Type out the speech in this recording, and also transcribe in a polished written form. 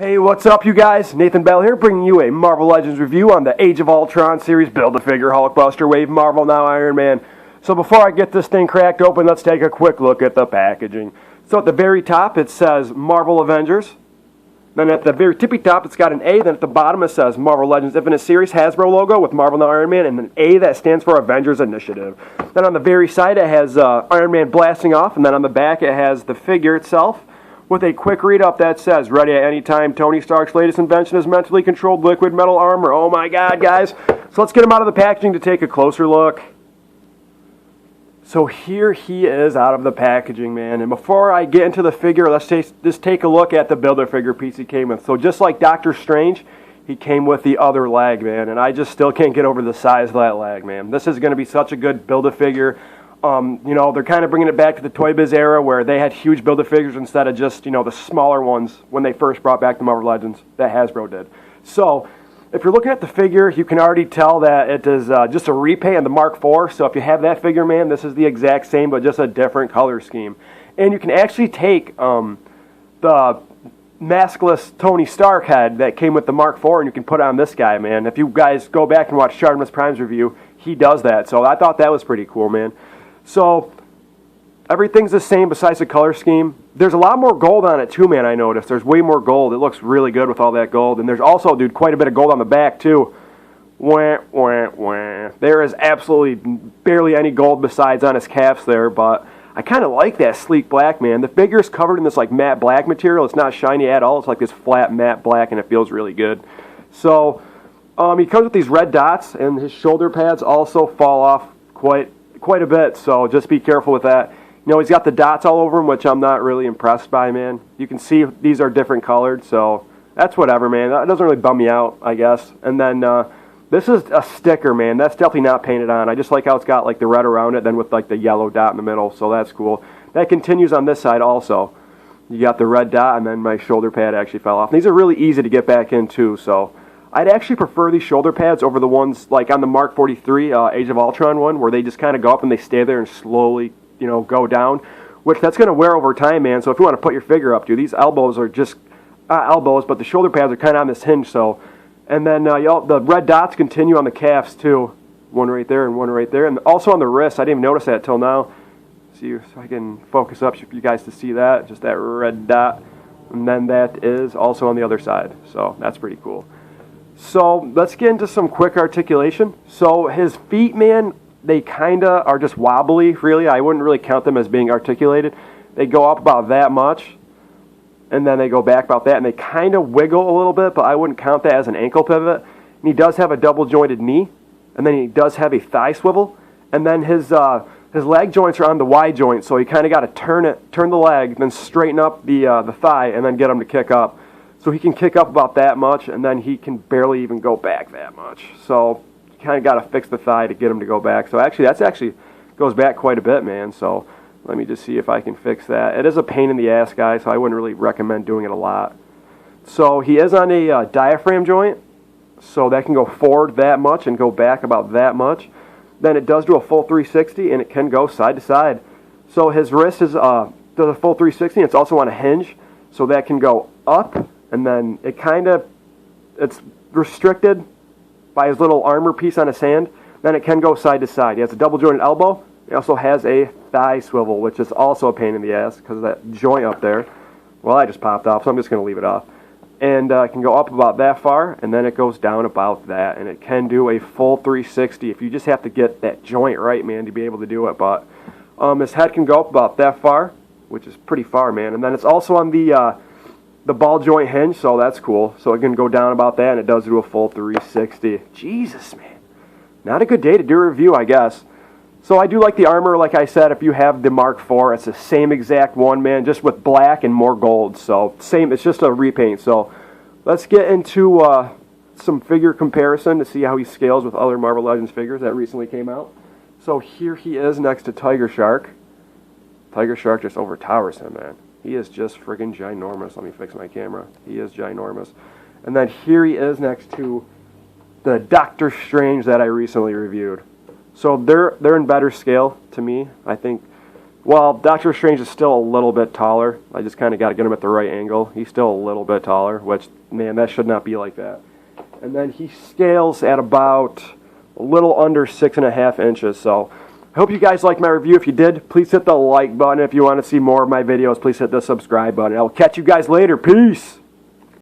Hey, what's up, you guys? Nathan Bell here, bringing you a Marvel Legends review on the Age of Ultron series Build-A-Figure Hulkbuster Wave Marvel Now Iron Man. So before I get this thing cracked open, let's take a quick look at the packaging. So at the very top, it says Marvel Avengers. Then at the very tippy top, it's got an A. Then at the bottom, it says Marvel Legends Infinite Series Hasbro logo with Marvel Now Iron Man, and an A that stands for Avengers Initiative. Then on the very side, it has Iron Man blasting off, and then on the back, it has the figure itself, with a quick read-up that says, ready at any time, Tony Stark's latest invention is mentally controlled liquid metal armor. Oh my god, guys. So let's get him out of the packaging to take a closer look. So here he is out of the packaging, man. And before I get into the figure, let's just take a look at the Build-A-Figure piece he came with. So just like Doctor Strange, he came with the other leg, man. And I just still can't get over the size of that leg, man. This is going to be such a good Build-A-Figure. You know, they're kind of bringing it back to the Toy Biz era where they had huge Build-A-Figures instead of just, you know, the smaller ones when they first brought back the Marvel Legends that Hasbro did. So, if you're looking at the figure, you can already tell that it is just a repaint of the Mark IV. So if you have that figure, man, this is the exact same, but just a different color scheme. And you can actually take the maskless Tony Stark head that came with the Mark IV, and you can put it on this guy, man. If you guys go back and watch Chartimus Prime's review, he does that. So I thought that was pretty cool, man. So, everything's the same besides the color scheme. There's a lot more gold on it too, man, I noticed. There's way more gold. It looks really good with all that gold. And there's also, dude, quite a bit of gold on the back too. Wah, wah, wah. There is absolutely barely any gold besides on his caps there, but I kind of like that sleek black, man. The figure's covered in this like matte black material. It's not shiny at all. It's like this flat matte black, and it feels really good. So, he comes with these red dots, and his shoulder pads also fall off quite a bit, so just be careful with that. You know, he's got the dots all over him, which I'm not really impressed by, man. You can see these are different colored, so that's whatever, man. That doesn't really bum me out, I guess. And then this is a sticker, man. That's definitely not painted on. I just like how it's got like the red around it, then with like the yellow dot in the middle, so that's cool. That continues on this side also. You got the red dot, and then my shoulder pad actually fell off. And these are really easy to get back in too, so I'd actually prefer these shoulder pads over the ones like on the Mark 43 Age of Ultron one, where they just kind of go up and they stay there and slowly, you know, go down, which that's going to wear over time, man. So if you want to put your figure up, dude, these elbows are just, not elbows, but the shoulder pads are kind of on this hinge, so. And then the red dots continue on the calves too. One right there and one right there. And also on the wrists, I didn't even notice that till now. See if I can focus up for you guys to see that, just that red dot. And then that is also on the other side, so that's pretty cool. So let's get into some quick articulation. So his feet, man, they kind of are just wobbly, really. I wouldn't really count them as being articulated. They go up about that much, and then they go back about that, and they kind of wiggle a little bit, but I wouldn't count that as an ankle pivot. And he does have a double-jointed knee, and then he does have a thigh swivel, and then his leg joints are on the Y joint, so you kind of got to turn the leg, then straighten up the thigh, and then get him to kick up. So he can kick up about that much, and then he can barely even go back that much. So you kind of got to fix the thigh to get him to go back. So actually, that's actually goes back quite a bit, man. So let me just see if I can fix that. It is a pain in the ass, guys, so I wouldn't really recommend doing it a lot. So he is on a diaphragm joint, so that can go forward that much and go back about that much. Then it does do a full 360, and it can go side to side. So his wrist does a full 360, and it's also on a hinge, so that can go up. And then it's restricted by his little armor piece on his hand. Then it can go side to side. He has a double jointed elbow. He also has a thigh swivel, which is also a pain in the ass because of that joint up there. Well, I just popped off, so I'm just going to leave it off. And it can go up about that far, and then it goes down about that. And it can do a full 360 if you just have to get that joint right, man, to be able to do it. But his head can go up about that far, which is pretty far, man. And then it's also on the ball joint hinge, so that's cool. So it can go down about that, and it does do a full 360. Jesus, man. Not a good day to do a review, I guess. So I do like the armor, like I said, if you have the Mark IV, it's the same exact one, man, just with black and more gold. So same, it's just a repaint. So let's get into some figure comparison to see how he scales with other Marvel Legends figures that recently came out. So here he is next to Tiger Shark. Tiger Shark just overtowers him, man. He is just friggin' ginormous. Let me fix my camera. He is ginormous. And then here he is next to the Doctor Strange that I recently reviewed. So they're in better scale to me. I think Well, Doctor Strange is still a little bit taller. I just kind of got to get him at the right angle. He's still a little bit taller, which, man, that should not be like that. And then he scales at about a little under 6.5 inches. So I hope you guys liked my review. If you did, please hit the like button. If you want to see more of my videos, please hit the subscribe button. I'll catch you guys later. Peace.